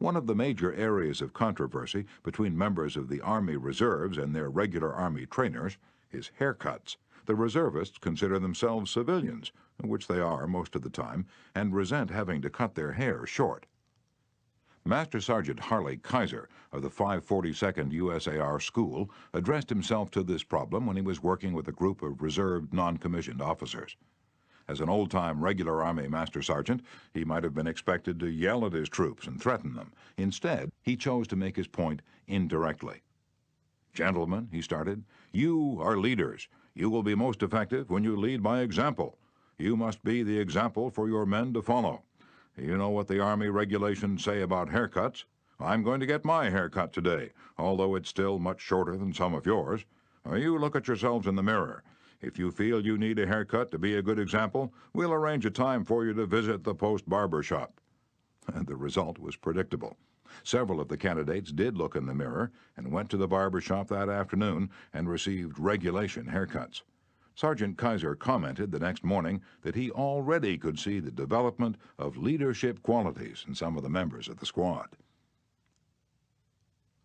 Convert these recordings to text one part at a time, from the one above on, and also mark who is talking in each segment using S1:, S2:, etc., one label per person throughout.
S1: One of the major areas of controversy between members of the Army Reserves and their regular Army trainers is haircuts. The reservists consider themselves civilians, which they are most of the time, and resent having to cut their hair short. Master Sergeant Harley Kaiser of the 542nd USAR School addressed himself to this problem when he was working with a group of reserved non-commissioned officers. As an old-time regular Army Master Sergeant, he might have been expected to yell at his troops and threaten them. Instead, he chose to make his point indirectly. "Gentlemen," he started, "you are leaders. You will be most effective when you lead by example. You must be the example for your men to follow. You know what the Army regulations say about haircuts. I'm going to get my haircut today, although it's still much shorter than some of yours. You look at yourselves in the mirror. If you feel you need a haircut to be a good example, we'll arrange a time for you to visit the post barber shop." And the result was predictable. Several of the candidates did look in the mirror and went to the barber shop that afternoon and received regulation haircuts. Sergeant Kaiser commented the next morning that he already could see the development of leadership qualities in some of the members of the squad.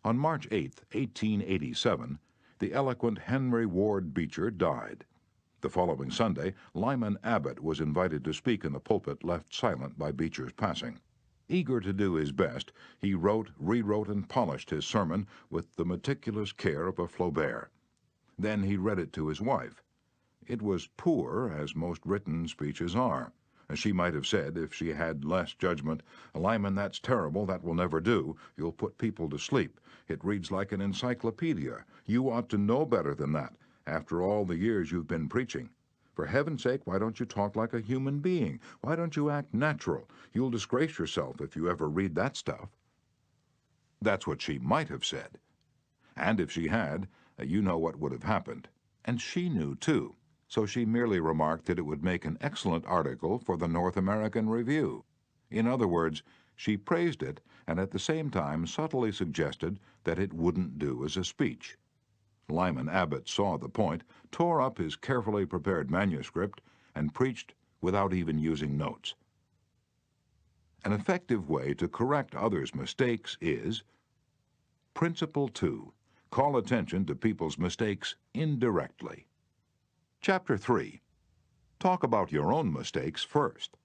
S1: On March 8, 1887, the eloquent Henry Ward Beecher died. The following Sunday, Lyman Abbott was invited to speak in the pulpit left silent by Beecher's passing. Eager to do his best, he wrote, rewrote, and polished his sermon with the meticulous care of a Flaubert. Then he read it to his wife. It was poor, as most written speeches are. She might have said, if she had less judgment, "Lyman, that's terrible, that will never do. You'll put people to sleep. It reads like an encyclopedia. You ought to know better than that, after all the years you've been preaching. For heaven's sake, why don't you talk like a human being? Why don't you act natural? You'll disgrace yourself if you ever read that stuff." That's what she might have said. And if she had, you know what would have happened. And she knew, too. So she merely remarked that it would make an excellent article for the North American Review. In other words, she praised it and at the same time subtly suggested that it wouldn't do as a speech. Lyman Abbott saw the point, tore up his carefully prepared manuscript, and preached without even using notes. An effective way to correct others' mistakes is Principle 2. Call attention to people's mistakes indirectly. Chapter 3. Talk about your own mistakes first.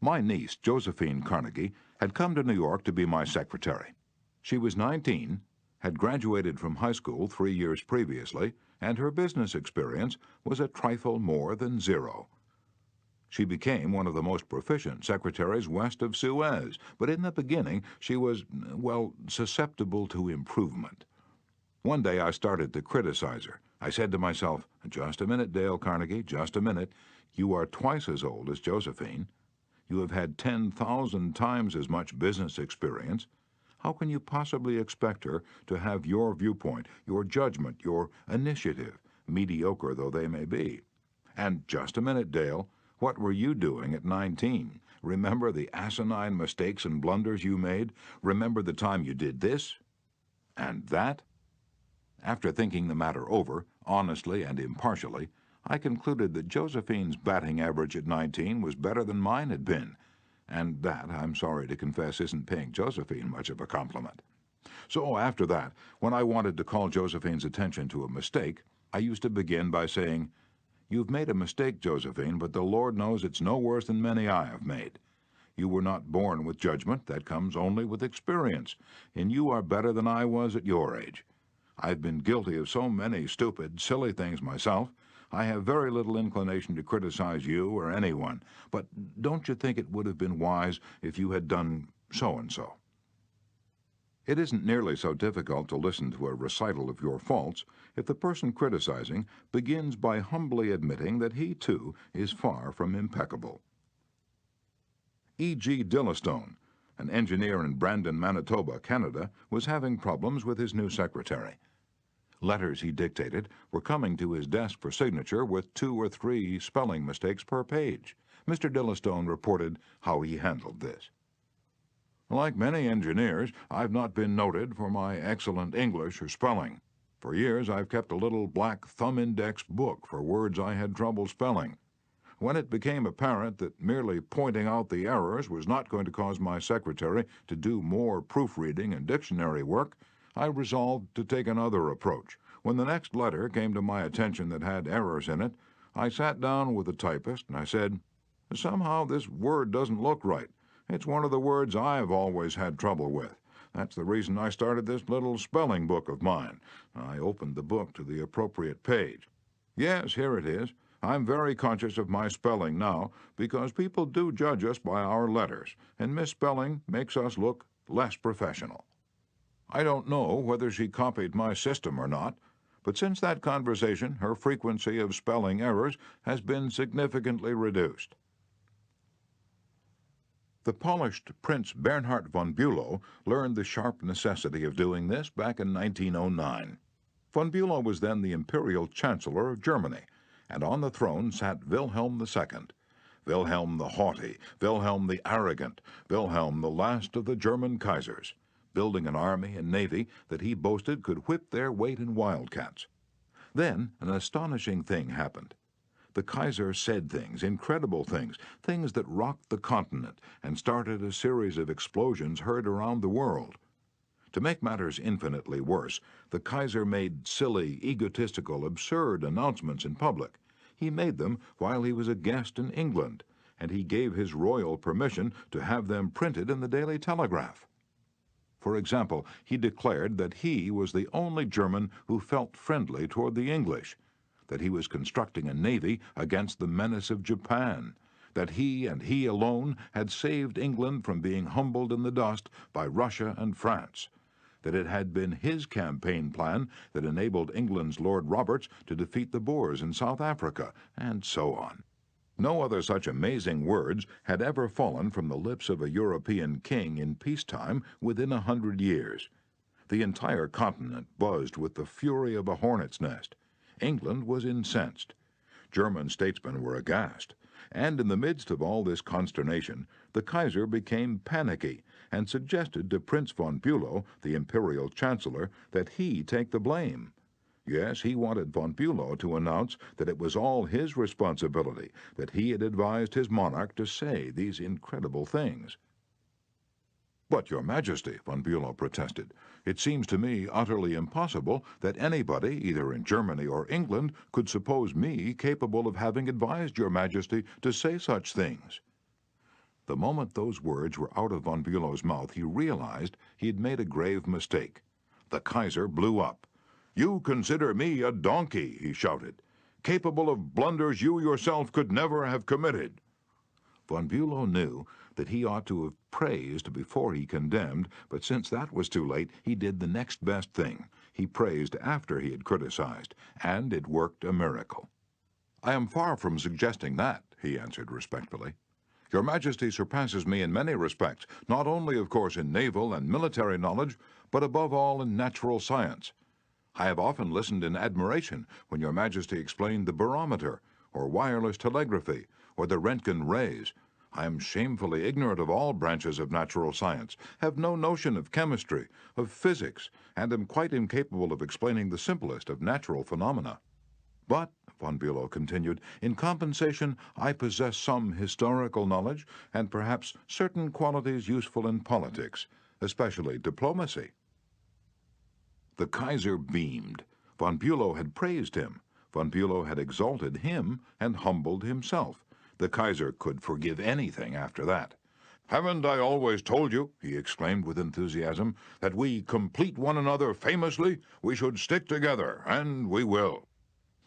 S1: My niece, Josephine Carnegie, had come to New York to be my secretary. She was 19, had graduated from high school 3 years previously, and her business experience was a trifle more than zero. She became one of the most proficient secretaries west of Suez, but in the beginning she was, well, susceptible to improvement. One day I started to criticize her. I said to myself, "Just a minute, Dale Carnegie, just a minute. You are twice as old as Josephine. You have had 10,000 times as much business experience. How can you possibly expect her to have your viewpoint, your judgment, your initiative, mediocre though they may be? And just a minute, Dale, what were you doing at 19? Remember the asinine mistakes and blunders you made? Remember the time you did this and that?" After thinking the matter over, honestly and impartially, I concluded that Josephine's batting average at 19 was better than mine had been, and that, I'm sorry to confess, isn't paying Josephine much of a compliment. So after that, when I wanted to call Josephine's attention to a mistake, I used to begin by saying, "You've made a mistake, Josephine, but the Lord knows it's no worse than many I have made. You were not born with judgment, that comes only with experience, and you are better than I was at your age. I've been guilty of so many stupid, silly things myself. I have very little inclination to criticize you or anyone, but don't you think it would have been wise if you had done so-and-so?" It isn't nearly so difficult to listen to a recital of your faults if the person criticizing begins by humbly admitting that he, too, is far from impeccable. E.G. Dillistone, an engineer in Brandon, Manitoba, Canada, was having problems with his new secretary. Letters he dictated were coming to his desk for signature with 2 or 3 spelling mistakes per page. Mr. Dillistone reported how he handled this. "Like many engineers, I've not been noted for my excellent English or spelling. For years I've kept a little black thumb index book for words I had trouble spelling. When it became apparent that merely pointing out the errors was not going to cause my secretary to do more proofreading and dictionary work, I resolved to take another approach. When the next letter came to my attention that had errors in it, I sat down with the typist and I said, "Somehow this word doesn't look right. It's one of the words I've always had trouble with. That's the reason I started this little spelling book of mine." I opened the book to the appropriate page. Yes, here it is. I'm very conscious of my spelling now because people do judge us by our letters, and misspelling makes us look less professional. I don't know whether she copied my system or not, but since that conversation, her frequency of spelling errors has been significantly reduced. The polished Prince Bernhard von Bülow learned the sharp necessity of doing this back in 1909. Von Bülow was then the Imperial Chancellor of Germany, and on the throne sat Wilhelm II. Wilhelm the Haughty, Wilhelm the Arrogant, Wilhelm the last of the German Kaisers, building an army and navy that he boasted could whip their weight in wildcats. Then an astonishing thing happened. The Kaiser said things, incredible things, things that rocked the continent and started a series of explosions heard around the world. To make matters infinitely worse, the Kaiser made silly, egotistical, absurd announcements in public. He made them while he was a guest in England, and he gave his royal permission to have them printed in the Daily Telegraph. For example, he declared that he was the only German who felt friendly toward the English, that he was constructing a navy against the menace of Japan, that he and he alone had saved England from being humbled in the dust by Russia and France, that it had been his campaign plan that enabled England's Lord Roberts to defeat the Boers in South Africa, and so on. No other such amazing words had ever fallen from the lips of a European king in peacetime within 100 years. The entire continent buzzed with the fury of a hornet's nest. England was incensed. German statesmen were aghast. And in the midst of all this consternation, the Kaiser became panicky and suggested to Prince von Bülow, the Imperial Chancellor, that he take the blame. Yes, he wanted von Bülow to announce that it was all his responsibility, that he had advised his monarch to say these incredible things. "But, Your Majesty," von Bülow protested, "it seems to me utterly impossible that anybody, either in Germany or England, could suppose me capable of having advised Your Majesty to say such things." The moment those words were out of von Bülow's mouth, he realized he had made a grave mistake. The Kaiser blew up. "You consider me a donkey," he shouted, "capable of blunders you yourself could never have committed." Von Bülow knew that he ought to have praised before he condemned, but since that was too late, he did the next best thing. He praised after he had criticized, and it worked a miracle. "I am far from suggesting that," he answered respectfully. "Your Majesty surpasses me in many respects, not only, of course, in naval and military knowledge, but above all in natural science. I have often listened in admiration when Your Majesty explained the barometer, or wireless telegraphy, or the Röntgen rays. I am shamefully ignorant of all branches of natural science, have no notion of chemistry, of physics, and am quite incapable of explaining the simplest of natural phenomena. But," von Bülow continued, "in compensation I possess some historical knowledge and perhaps certain qualities useful in politics, especially diplomacy." The Kaiser beamed. Von Bülow had praised him. Von Bülow had exalted him and humbled himself. The Kaiser could forgive anything after that. "Haven't I always told you," he exclaimed with enthusiasm, "that we complete one another famously? We should stick together, and we will."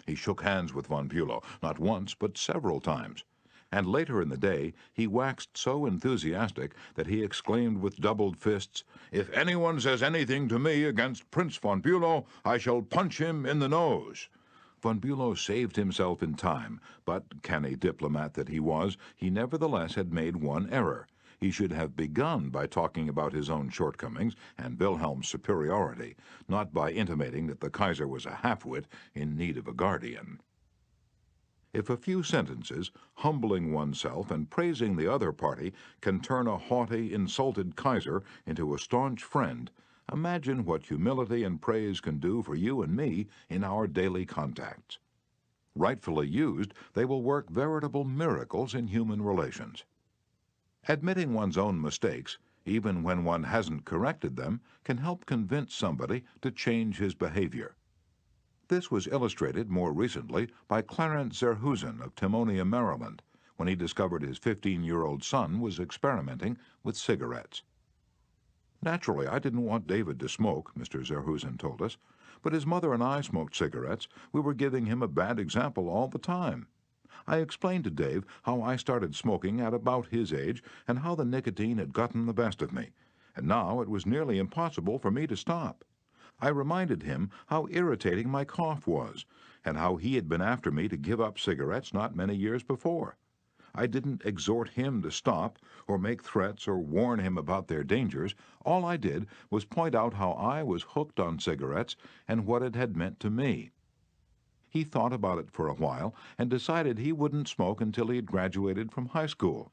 S1: He shook hands with von Bülow, not once, but several times. And later in the day, he waxed so enthusiastic that he exclaimed with doubled fists, "If anyone says anything to me against Prince von Bülow, I shall punch him in the nose." Von Bülow saved himself in time, but, canny diplomat that he was, he nevertheless had made one error. He should have begun by talking about his own shortcomings and Wilhelm's superiority, not by intimating that the Kaiser was a half-wit in need of a guardian. If a few sentences, humbling oneself and praising the other party, can turn a haughty, insulted Kaiser into a staunch friend, imagine what humility and praise can do for you and me in our daily contacts. Rightfully used, they will work veritable miracles in human relations. Admitting one's own mistakes, even when one hasn't corrected them, can help convince somebody to change his behavior. This was illustrated more recently by Clarence Zerhusen of Timonia, Maryland, when he discovered his 15-year-old son was experimenting with cigarettes. Naturally, I didn't want David to smoke, Mr. Zerhusen told us, but his mother and I smoked cigarettes. We were giving him a bad example all the time. I explained to Dave how I started smoking at about his age and how the nicotine had gotten the best of me, and now it was nearly impossible for me to stop. I reminded him how irritating my cough was, and how he had been after me to give up cigarettes not many years before. I didn't exhort him to stop, or make threats, or warn him about their dangers. All I did was point out how I was hooked on cigarettes and what it had meant to me. He thought about it for a while and decided he wouldn't smoke until he had graduated from high school.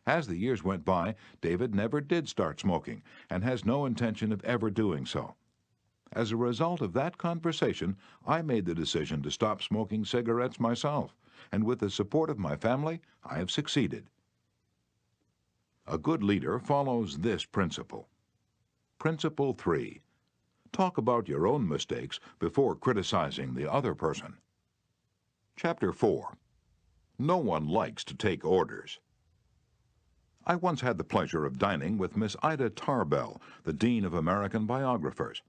S1: As the years went by, David never did start smoking and has no intention of ever doing so. As a result of that conversation, I made the decision to stop smoking cigarettes myself, and with the support of my family, I have succeeded. A good leader follows this principle. Principle 3. Talk about your own mistakes before criticizing the other person. Chapter 4. No one likes to take orders. I once had the pleasure of dining with Miss Ida Tarbell, the Dean of American Biographers.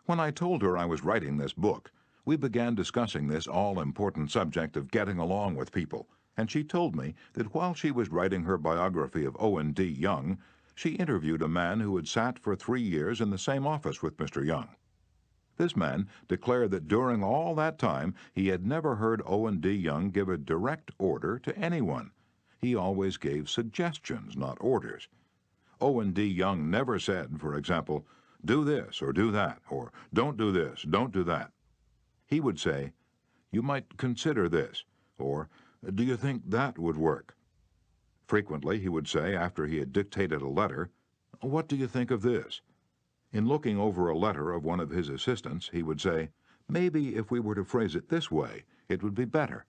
S1: When I told her I was writing this book, we began discussing this all-important subject of getting along with people, and she told me that while she was writing her biography of Owen D. Young, she interviewed a man who had sat for 3 years in the same office with Mr. Young. This man declared that during all that time he had never heard Owen D. Young give a direct order to anyone. He always gave suggestions, not orders. Owen D. Young never said, for example, "Do this or do that," or "Don't do this, don't do that." He would say, "You might consider this," or "Do you think that would work?" Frequently he would say, after he had dictated a letter, "What do you think of this?" In looking over a letter of one of his assistants, he would say, "Maybe if we were to phrase it this way, it would be better."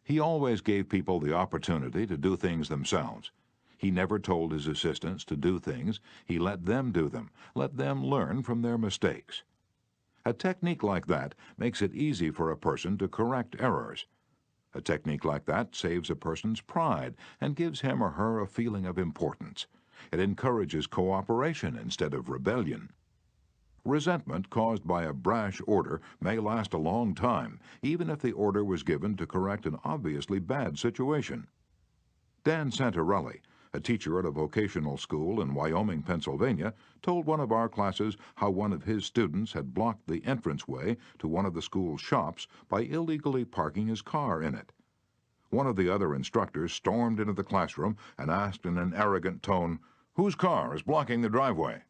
S1: He always gave people the opportunity to do things themselves. He never told his assistants to do things. He let them do them, let them learn from their mistakes. A technique like that makes it easy for a person to correct errors. A technique like that saves a person's pride and gives him or her a feeling of importance. It encourages cooperation instead of rebellion. Resentment caused by a brash order may last a long time, even if the order was given to correct an obviously bad situation. Dan Santarelli, a teacher at a vocational school in Wyoming, Pennsylvania, told one of our classes how one of his students had blocked the entranceway to one of the school's shops by illegally parking his car in it. One of the other instructors stormed into the classroom and asked in an arrogant tone, "Whose car is blocking the driveway?"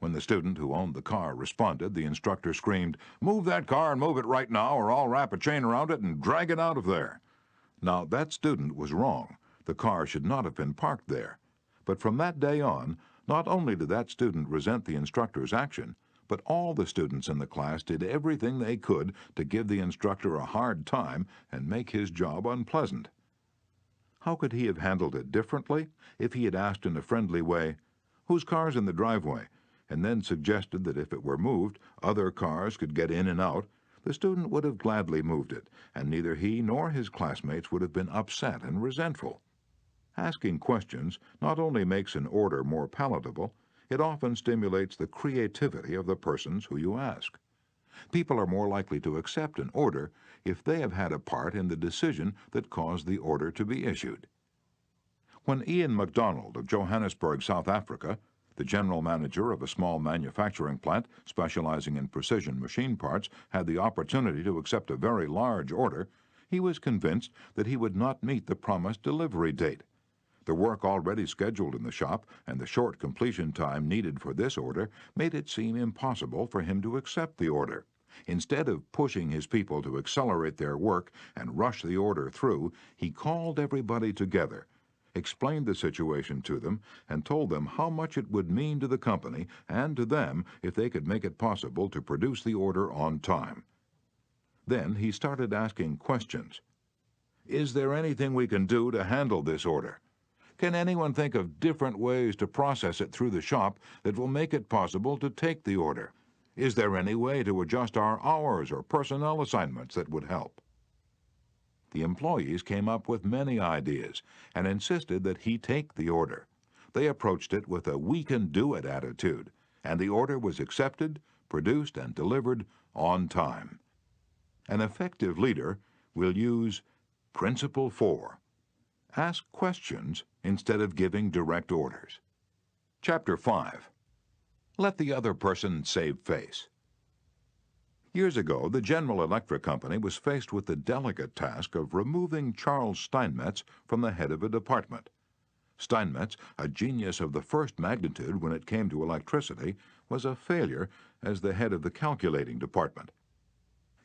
S1: When the student who owned the car responded, the instructor screamed, "Move that car and move it right now, or I'll wrap a chain around it and drag it out of there." Now, that student was wrong. The car should not have been parked there. But from that day on, not only did that student resent the instructor's action, but all the students in the class did everything they could to give the instructor a hard time and make his job unpleasant. How could he have handled it differently if he had asked in a friendly way, "Whose car's in the driveway?" and then suggested that if it were moved, other cars could get in and out? The student would have gladly moved it, and neither he nor his classmates would have been upset and resentful. Asking questions not only makes an order more palatable, it often stimulates the creativity of the persons who you ask. People are more likely to accept an order if they have had a part in the decision that caused the order to be issued. When Ian MacDonald of Johannesburg, South Africa, the general manager of a small manufacturing plant specializing in precision machine parts, had the opportunity to accept a very large order, he was convinced that he would not meet the promised delivery date. The work already scheduled in the shop and the short completion time needed for this order made it seem impossible for him to accept the order. Instead of pushing his people to accelerate their work and rush the order through, he called everybody together, explained the situation to them, and told them how much it would mean to the company and to them if they could make it possible to produce the order on time. Then he started asking questions. Is there anything we can do to handle this order? Can anyone think of different ways to process it through the shop that will make it possible to take the order? Is there any way to adjust our hours or personnel assignments that would help? The employees came up with many ideas and insisted that he take the order. They approached it with a "we can do it" attitude, and the order was accepted, produced, and delivered on time. An effective leader will use Principle 4. Ask questions instead of giving direct orders. Chapter 5. Let the other person save face. Years ago, the General Electric Company was faced with the delicate task of removing Charles Steinmetz from the head of a department. Steinmetz, a genius of the first magnitude when it came to electricity, was a failure as the head of the calculating department.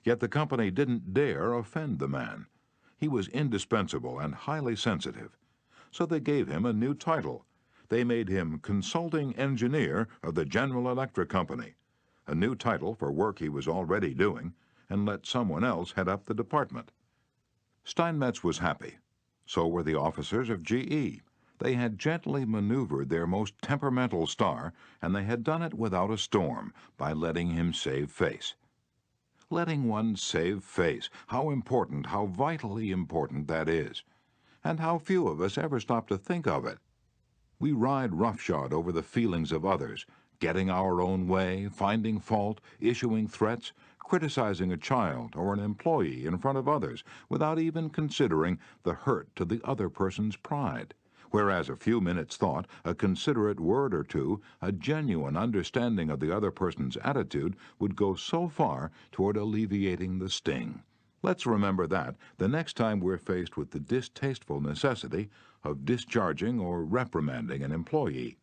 S1: Yet the company didn't dare offend the man. He was indispensable and highly sensitive. So they gave him a new title. They made him Consulting Engineer of the General Electric Company, a new title for work he was already doing, and let someone else head up the department. Steinmetz was happy. So were the officers of GE. They had gently maneuvered their most temperamental star, and they had done it without a storm, by letting him save face. Letting one save face, how important, how vitally important that is. And how few of us ever stop to think of it. We ride roughshod over the feelings of others, getting our own way, finding fault, issuing threats, criticizing a child or an employee in front of others without even considering the hurt to the other person's pride. Whereas a few minutes' thought, a considerate word or two, a genuine understanding of the other person's attitude would go so far toward alleviating the sting. Let's remember that the next time we're faced with the distasteful necessity of discharging or reprimanding an employee.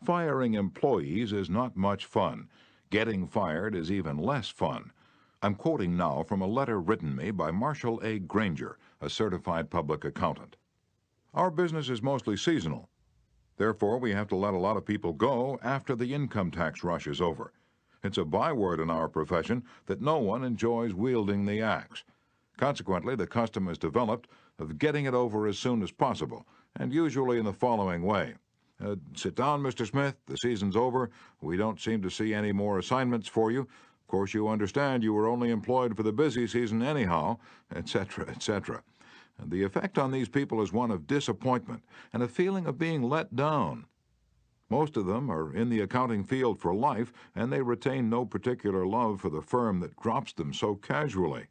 S1: Firing employees is not much fun. Getting fired is even less fun. I'm quoting now from a letter written me by Marshall A. Granger, a certified public accountant. Our business is mostly seasonal. Therefore, we have to let a lot of people go after the income tax rush is over. It's a byword in our profession that no one enjoys wielding the axe. Consequently, the custom is developed of getting it over as soon as possible, and usually in the following way. Sit down, Mr. Smith. The season's over. We don't seem to see any more assignments for you. Of course, you understand you were only employed for the busy season anyhow, etc., etc. The effect on these people is one of disappointment and a feeling of being let down. Most of them are in the accounting field for life, and they retain no particular love for the firm that drops them so casually.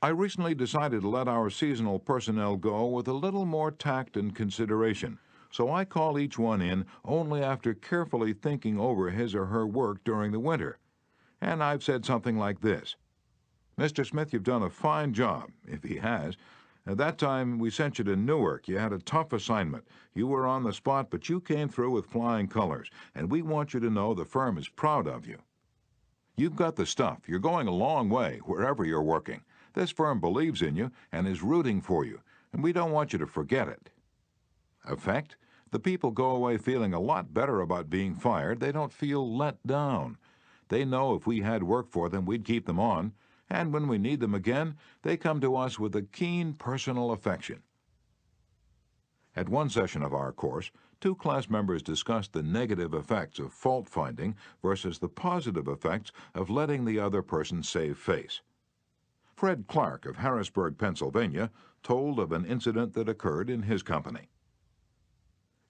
S1: I recently decided to let our seasonal personnel go with a little more tact and consideration, so I call each one in only after carefully thinking over his or her work during the winter. And I've said something like this: Mr. Smith, you've done a fine job, if he has. At that time, we sent you to Newark. You had a tough assignment. You were on the spot, but you came through with flying colors, and we want you to know the firm is proud of you. You've got the stuff. You're going a long way, wherever you're working. This firm believes in you and is rooting for you, and we don't want you to forget it. Effect? The people go away feeling a lot better about being fired. They don't feel let down. They know if we had work for them, we'd keep them on. And when we need them again, they come to us with a keen personal affection. At one session of our course, 2 class members discussed the negative effects of fault-finding versus the positive effects of letting the other person save face. Fred Clark of Harrisburg, Pennsylvania, told of an incident that occurred in his company.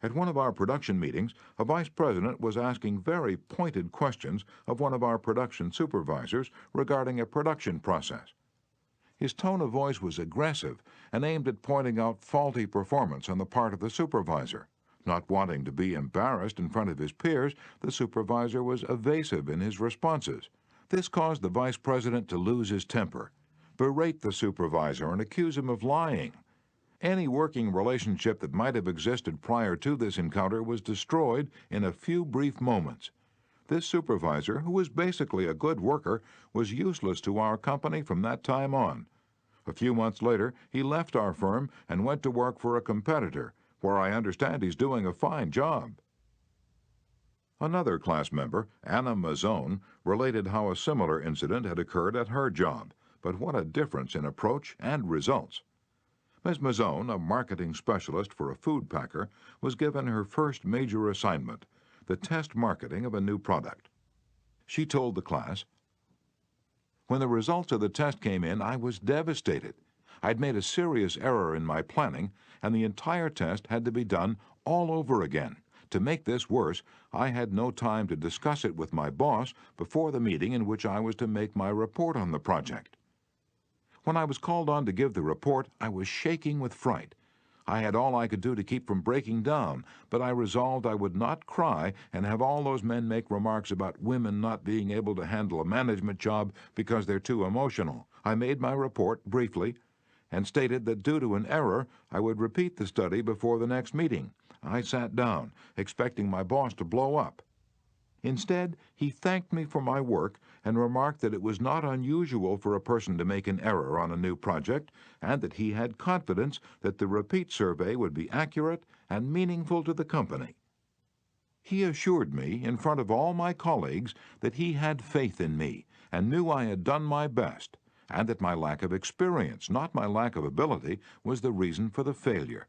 S1: At one of our production meetings, a vice president was asking very pointed questions of one of our production supervisors regarding a production process. His tone of voice was aggressive and aimed at pointing out faulty performance on the part of the supervisor. Not wanting to be embarrassed in front of his peers, the supervisor was evasive in his responses. This caused the vice president to lose his temper, berate the supervisor, and accuse him of lying. Any working relationship that might have existed prior to this encounter was destroyed in a few brief moments. This supervisor, who was basically a good worker, was useless to our company from that time on. A few months later, he left our firm and went to work for a competitor, where I understand he's doing a fine job. Another class member, Anna Mazzone, related how a similar incident had occurred at her job, but what a difference in approach and results. Ms. Mazzone, a marketing specialist for a food packer, was given her first major assignment, the test marketing of a new product. She told the class, "When the results of the test came in, I was devastated. I'd made a serious error in my planning, and the entire test had to be done all over again. To make this worse, I had no time to discuss it with my boss before the meeting in which I was to make my report on the project. When I was called on to give the report, I was shaking with fright. I had all I could do to keep from breaking down, but I resolved I would not cry and have all those men make remarks about women not being able to handle a management job because they're too emotional. I made my report briefly and stated that due to an error, I would repeat the study before the next meeting. I sat down, expecting my boss to blow up. Instead, he thanked me for my work and remarked that it was not unusual for a person to make an error on a new project and that he had confidence that the repeat survey would be accurate and meaningful to the company. He assured me in front of all my colleagues that he had faith in me and knew I had done my best, and that my lack of experience, not my lack of ability, was the reason for the failure.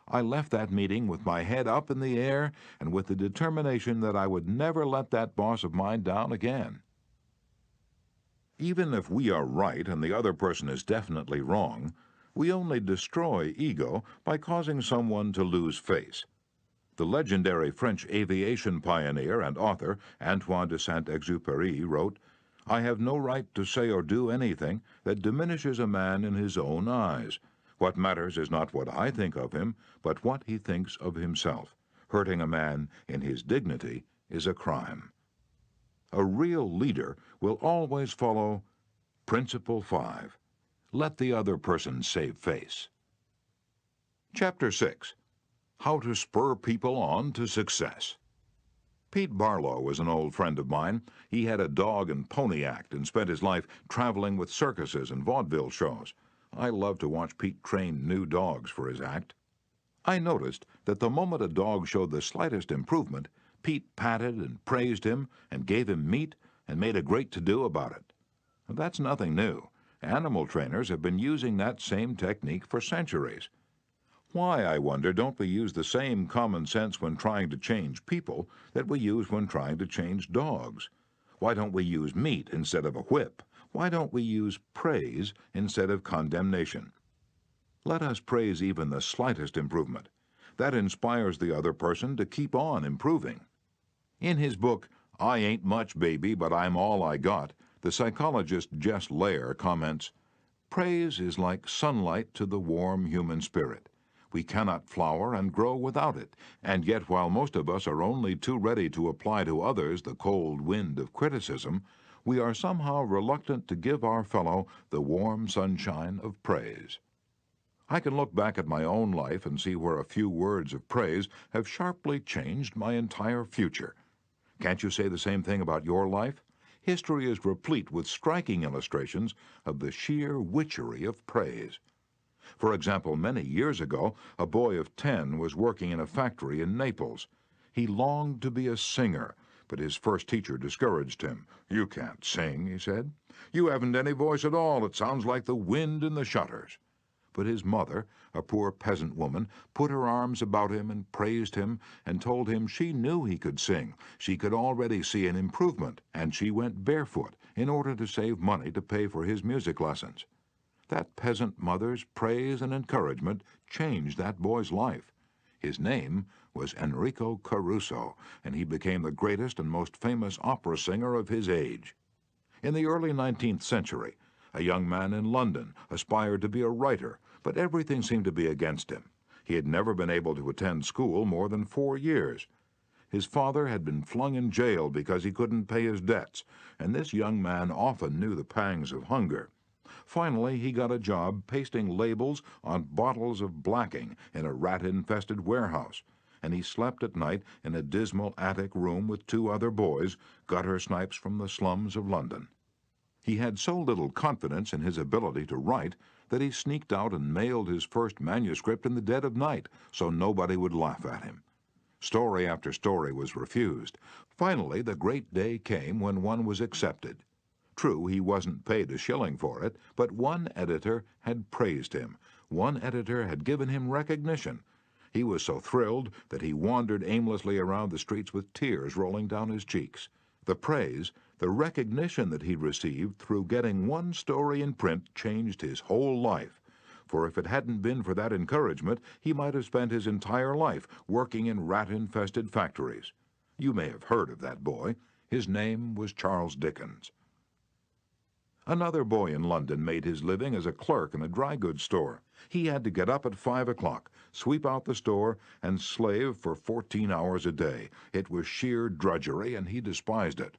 S1: I left that meeting with my head up in the air and with the determination that I would never let that boss of mine down again." Even if we are right and the other person is definitely wrong, we only destroy ego by causing someone to lose face. The legendary French aviation pioneer and author Antoine de Saint-Exupéry wrote, "I have no right to say or do anything that diminishes a man in his own eyes. What matters is not what I think of him, but what he thinks of himself. Hurting a man in his dignity is a crime." A real leader will always follow Principle 5. Let the other person save face. Chapter 6. How to Spur People On to Success. Pete Barlow was an old friend of mine. He had a dog and pony act and spent his life traveling with circuses and vaudeville shows. I love to watch Pete train new dogs for his act. I noticed that the moment a dog showed the slightest improvement, Pete patted and praised him and gave him meat and made a great to-do about it. That's nothing new. Animal trainers have been using that same technique for centuries. Why, I wonder, don't we use the same common sense when trying to change people that we use when trying to change dogs? Why don't we use meat instead of a whip? Why don't we use praise instead of condemnation? Let us praise even the slightest improvement. That inspires the other person to keep on improving. In his book, I Ain't Much, Baby, But I'm All I Got, the psychologist Jess Lair comments, "Praise is like sunlight to the warm human spirit. We cannot flower and grow without it, and yet while most of us are only too ready to apply to others the cold wind of criticism, we are somehow reluctant to give our fellow the warm sunshine of praise." I can look back at my own life and see where a few words of praise have sharply changed my entire future. Can't you say the same thing about your life? History is replete with striking illustrations of the sheer witchery of praise. For example, many years ago, a boy of 10 was working in a factory in Naples. He longed to be a singer, but his first teacher discouraged him. "You can't sing," he said. "You haven't any voice at all. It sounds like the wind in the shutters." But his mother, a poor peasant woman, put her arms about him and praised him and told him she knew he could sing. She could already see an improvement, and she went barefoot in order to save money to pay for his music lessons. That peasant mother's praise and encouragement changed that boy's life. His name was Enrico Caruso, and he became the greatest and most famous opera singer of his age. In the early 19th century, a young man in London aspired to be a writer, but everything seemed to be against him. He had never been able to attend school more than 4 years. His father had been flung in jail because he couldn't pay his debts, and this young man often knew the pangs of hunger. Finally, he got a job pasting labels on bottles of blacking in a rat-infested warehouse, and he slept at night in a dismal attic room with 2 other boys, gutter snipes from the slums of London. He had so little confidence in his ability to write that he sneaked out and mailed his first manuscript in the dead of night so nobody would laugh at him. Story after story was refused. Finally, the great day came when one was accepted. True, he wasn't paid a shilling for it, but one editor had praised him. One editor had given him recognition. He was so thrilled that he wandered aimlessly around the streets with tears rolling down his cheeks. The praise, the recognition that he'd received through getting one story in print changed his whole life. For if it hadn't been for that encouragement, he might have spent his entire life working in rat-infested factories. You may have heard of that boy. His name was Charles Dickens. Another boy in London made his living as a clerk in a dry goods store. He had to get up at 5 o'clock, sweep out the store, and slave for 14 hours a day. It was sheer drudgery, and he despised it.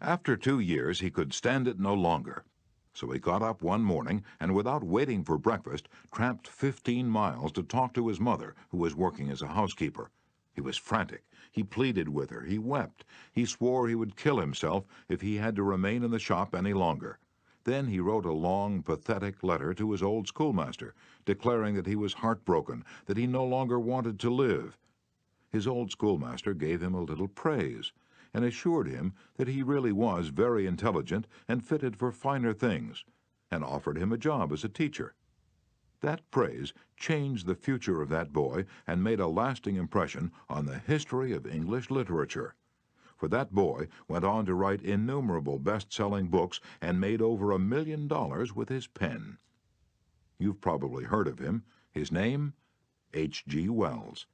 S1: After 2 years, he could stand it no longer. So he got up one morning and, without waiting for breakfast, tramped 15 miles to talk to his mother, who was working as a housekeeper. He was frantic. He pleaded with her. He wept. He swore he would kill himself if he had to remain in the shop any longer. Then he wrote a long, pathetic letter to his old schoolmaster, declaring that he was heartbroken, that he no longer wanted to live. His old schoolmaster gave him a little praise, and assured him that he really was very intelligent and fitted for finer things, and offered him a job as a teacher. That praise changed the future of that boy and made a lasting impression on the history of English literature. For that boy went on to write innumerable best-selling books and made over $1 million with his pen. You've probably heard of him. His name? H.G. Wells.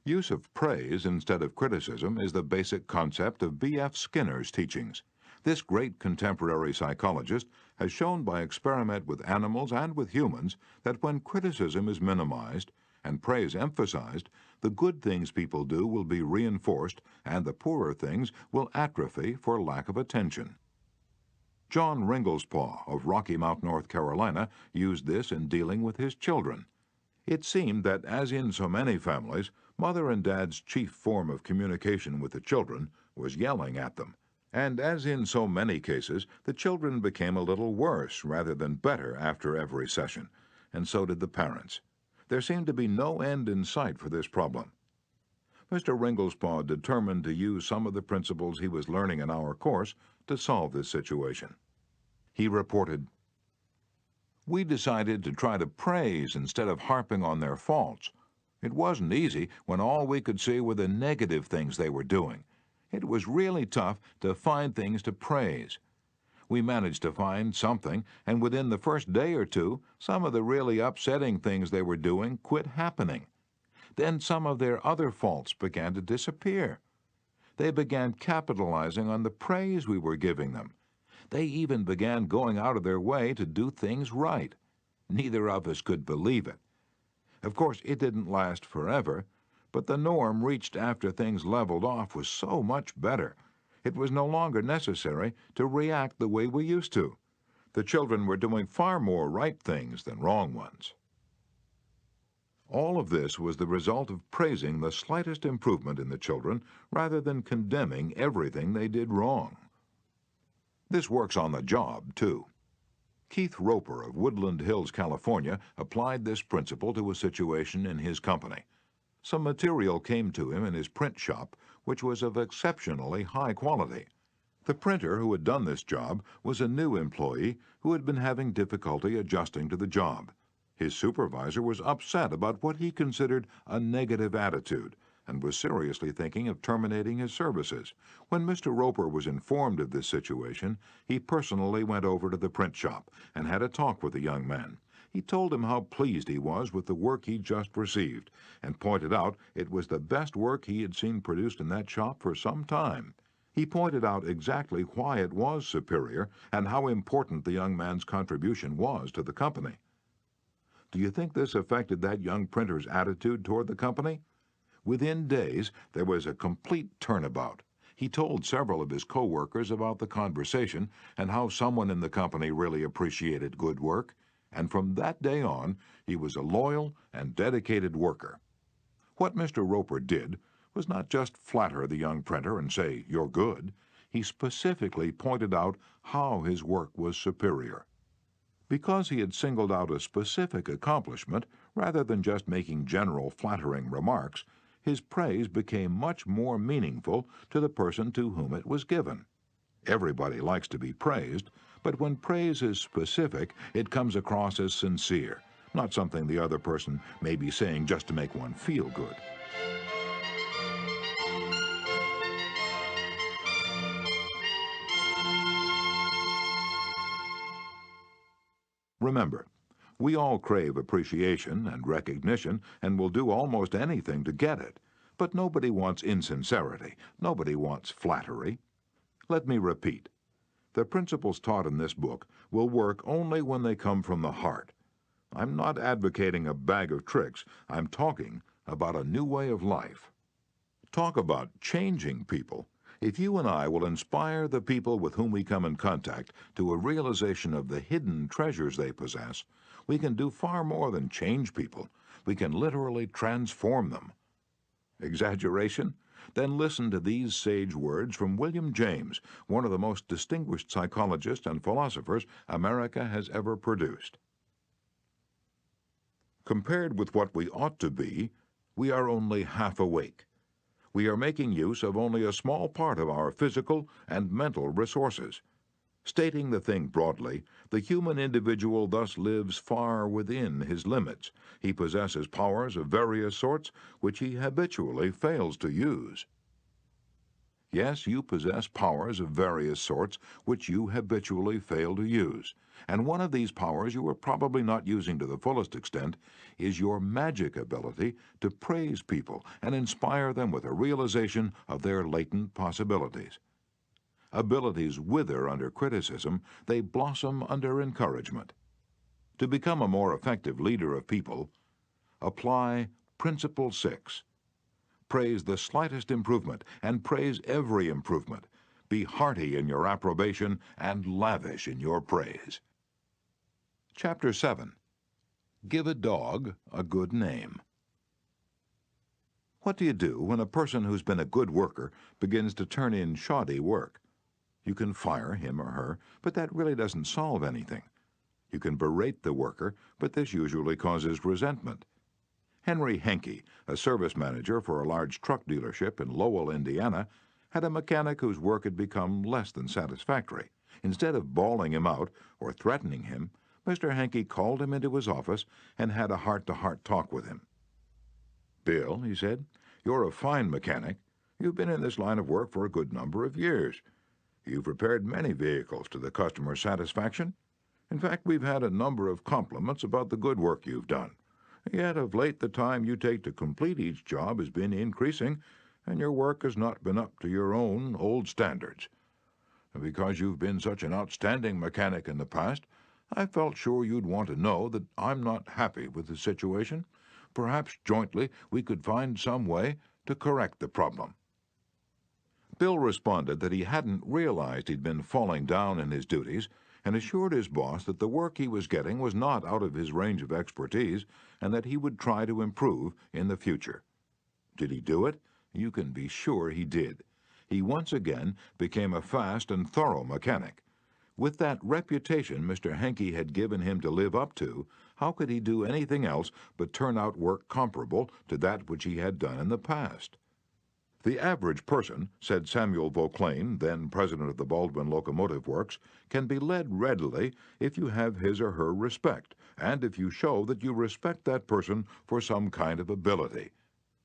S1: Use of praise instead of criticism is the basic concept of B.F. Skinner's teachings. This great contemporary psychologist has shown by experiment with animals and with humans that when criticism is minimized and praise emphasized, the good things people do will be reinforced and the poorer things will atrophy for lack of attention. John Ringelspaugh of Rocky Mount, North Carolina, used this in dealing with his children. It seemed that, as in so many families, Mother and Dad's chief form of communication with the children was yelling at them. And as in so many cases, the children became a little worse rather than better after every session, and so did the parents. There seemed to be no end in sight for this problem. Mr. Ringelspaugh determined to use some of the principles he was learning in our course to solve this situation. He reported, "We decided to try to praise instead of harping on their faults. It wasn't easy when all we could see were the negative things they were doing. It was really tough to find things to praise. We managed to find something, and within the first day or two, some of the really upsetting things they were doing quit happening. Then some of their other faults began to disappear. They began capitalizing on the praise we were giving them. They even began going out of their way to do things right. Neither of us could believe it. Of course, it didn't last forever, but the norm reached after things leveled off was so much better. It was no longer necessary to react the way we used to. The children were doing far more right things than wrong ones." All of this was the result of praising the slightest improvement in the children rather than condemning everything they did wrong. This works on the job, too. Keith Roper of Woodland Hills, California, applied this principle to a situation in his company. Some material came to him in his print shop, which was of exceptionally high quality. The printer who had done this job was a new employee who had been having difficulty adjusting to the job. His supervisor was upset about what he considered a negative attitude and was seriously thinking of terminating his services. When Mr. Roper was informed of this situation, he personally went over to the print shop and had a talk with the young man. He told him how pleased he was with the work he'd just received and pointed out it was the best work he had seen produced in that shop for some time. He pointed out exactly why it was superior and how important the young man's contribution was to the company. Do you think this affected that young printer's attitude toward the company? Within days, there was a complete turnabout. He told several of his co-workers about the conversation and how someone in the company really appreciated good work, and from that day on, he was a loyal and dedicated worker. What Mr. Roper did was not just flatter the young printer and say, "You're good." He specifically pointed out how his work was superior. Because he had singled out a specific accomplishment, rather than just making general flattering remarks, his praise became much more meaningful to the person to whom it was given. Everybody likes to be praised, but when praise is specific, it comes across as sincere, not something the other person may be saying just to make one feel good. Remember, we all crave appreciation and recognition and will do almost anything to get it. But nobody wants insincerity. Nobody wants flattery. Let me repeat. The principles taught in this book will work only when they come from the heart. I'm not advocating a bag of tricks. I'm talking about a new way of life. Talk about changing people. If you and I will inspire the people with whom we come in contact to a realization of the hidden treasures they possess, we can do far more than change people. We can literally transform them. Exaggeration? Then listen to these sage words from William James, one of the most distinguished psychologists and philosophers America has ever produced. Compared with what we ought to be, we are only half awake. We are making use of only a small part of our physical and mental resources. Stating the thing broadly, the human individual thus lives far within his limits. He possesses powers of various sorts which he habitually fails to use. Yes, you possess powers of various sorts which you habitually fail to use. And one of these powers you are probably not using to the fullest extent is your magic ability to praise people and inspire them with a realization of their latent possibilities. Abilities wither under criticism, they blossom under encouragement. To become a more effective leader of people, apply Principle 6. Praise the slightest improvement and praise every improvement. Be hearty in your approbation and lavish in your praise. Chapter 7. Give a dog a good name. What do you do when a person who's been a good worker begins to turn in shoddy work? You can fire him or her, but that really doesn't solve anything. You can berate the worker, but this usually causes resentment. Henry Henke, a service manager for a large truck dealership in Lowell, Indiana, had a mechanic whose work had become less than satisfactory. Instead of bawling him out or threatening him, Mr. Henke called him into his office and had a heart-to-heart talk with him. "Bill," he said, "you're a fine mechanic. You've been in this line of work for a good number of years. You've repaired many vehicles to the customer's satisfaction. In fact, we've had a number of compliments about the good work you've done. Yet of late the time you take to complete each job has been increasing, and your work has not been up to your own old standards. Because you've been such an outstanding mechanic in the past, I felt sure you'd want to know that I'm not happy with the situation. Perhaps jointly we could find some way to correct the problem." Bill responded that he hadn't realized he'd been falling down in his duties and assured his boss that the work he was getting was not out of his range of expertise and that he would try to improve in the future. Did he do it? You can be sure he did. He once again became a fast and thorough mechanic. With that reputation Mr. Henke had given him to live up to, how could he do anything else but turn out work comparable to that which he had done in the past? "The average person," said Samuel Vauclain, then president of the Baldwin Locomotive Works, "can be led readily if you have his or her respect, and if you show that you respect that person for some kind of ability.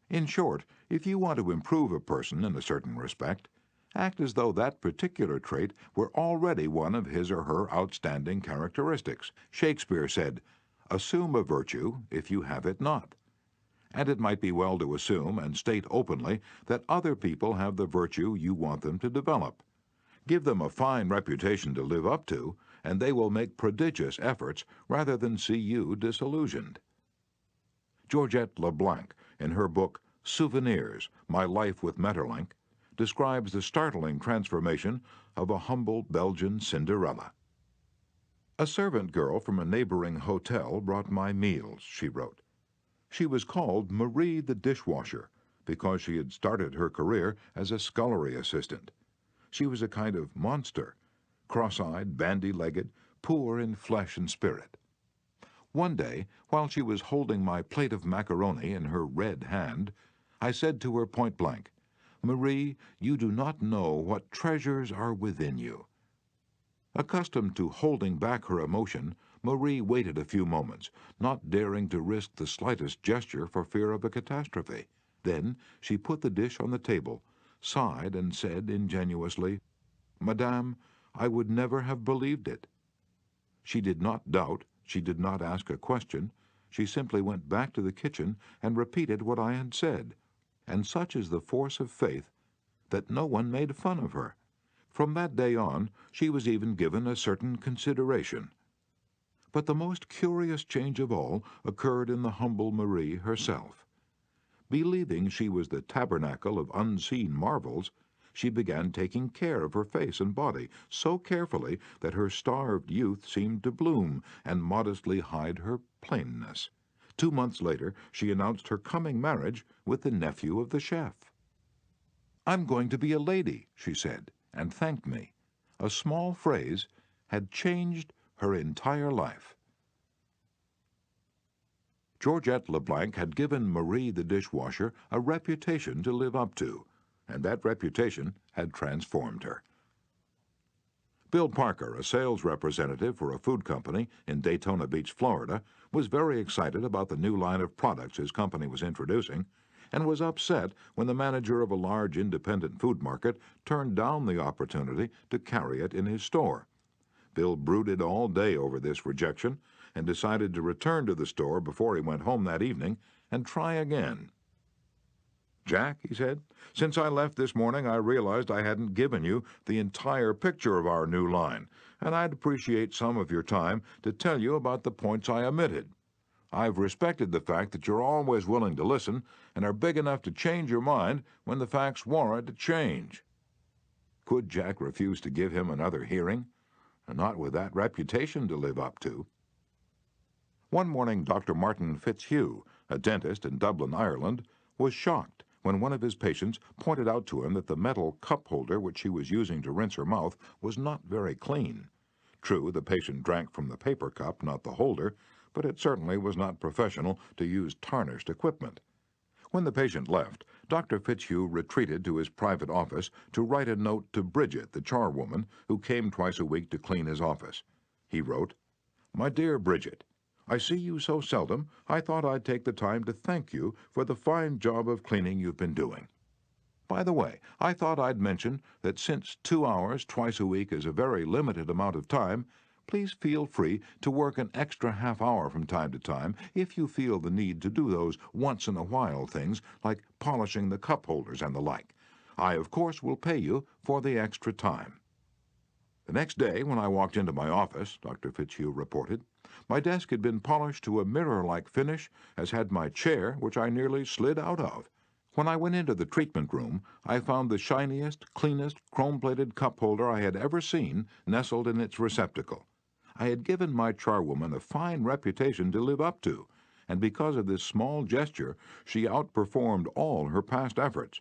S1: In short, if you want to improve a person in a certain respect, act as though that particular trait were already one of his or her outstanding characteristics. Shakespeare said, 'Assume a virtue if you have it not.' And it might be well to assume and state openly that other people have the virtue you want them to develop. Give them a fine reputation to live up to, and they will make prodigious efforts rather than see you disillusioned." Georgette LeBlanc, in her book Souvenirs, My Life with Maeterlinck, describes the startling transformation of a humble Belgian Cinderella. "A servant girl from a neighboring hotel brought my meals," she wrote. She was called Marie the dishwasher because she had started her career as a scullery assistant. She was a kind of monster, cross-eyed, bandy-legged, poor in flesh and spirit. One day, while she was holding my plate of macaroni in her red hand, I said to her point blank, "Marie, you do not know what treasures are within you." Accustomed to holding back her emotion, Marie waited a few moments, not daring to risk the slightest gesture for fear of a catastrophe. Then she put the dish on the table, sighed, and said ingenuously, "Madame, I would never have believed it." She did not doubt, she did not ask a question, she simply went back to the kitchen and repeated what I had said. And such is the force of faith that no one made fun of her. From that day on, she was even given a certain consideration. But the most curious change of all occurred in the humble Marie herself. Believing she was the tabernacle of unseen marvels, she began taking care of her face and body so carefully that her starved youth seemed to bloom and modestly hide her plainness. 2 months later, she announced her coming marriage with the nephew of the chef. "I'm going to be a lady," she said, and thanked me. A small phrase had changed her entire life. Georgette LeBlanc had given Marie the dishwasher a reputation to live up to, and that reputation had transformed her. Bill Parker, a sales representative for a food company in Daytona Beach, Florida, was very excited about the new line of products his company was introducing, and was upset when the manager of a large independent food market turned down the opportunity to carry it in his store. Bill brooded all day over this rejection and decided to return to the store before he went home that evening and try again. "Jack," he said, "since I left this morning I realized I hadn't given you the entire picture of our new line, and I'd appreciate some of your time to tell you about the points I omitted. I've respected the fact that you're always willing to listen and are big enough to change your mind when the facts warrant a change." Could Jack refuse to give him another hearing? Not with that reputation to live up to. One morning, Dr. Martin Fitzhugh, a dentist in Dublin, Ireland, was shocked when one of his patients pointed out to him that the metal cup holder which she was using to rinse her mouth was not very clean. True, the patient drank from the paper cup, not the holder, but it certainly was not professional to use tarnished equipment. When the patient left, Dr. Fitzhugh retreated to his private office to write a note to Bridget, the charwoman, who came twice a week to clean his office. He wrote, "My dear Bridget, I see you so seldom, I thought I'd take the time to thank you for the fine job of cleaning you've been doing. By the way, I thought I'd mention that since 2 hours twice a week is a very limited amount of time, please feel free to work an extra half hour from time to time if you feel the need to do those once-in-a-while things like polishing the cup holders and the like. I, of course, will pay you for the extra time." The next day, when I walked into my office, Dr. Fitzhugh reported, my desk had been polished to a mirror-like finish, as had my chair, which I nearly slid out of. When I went into the treatment room, I found the shiniest, cleanest, chrome-plated cup holder I had ever seen nestled in its receptacle. I had given my charwoman a fine reputation to live up to, and because of this small gesture, she outperformed all her past efforts.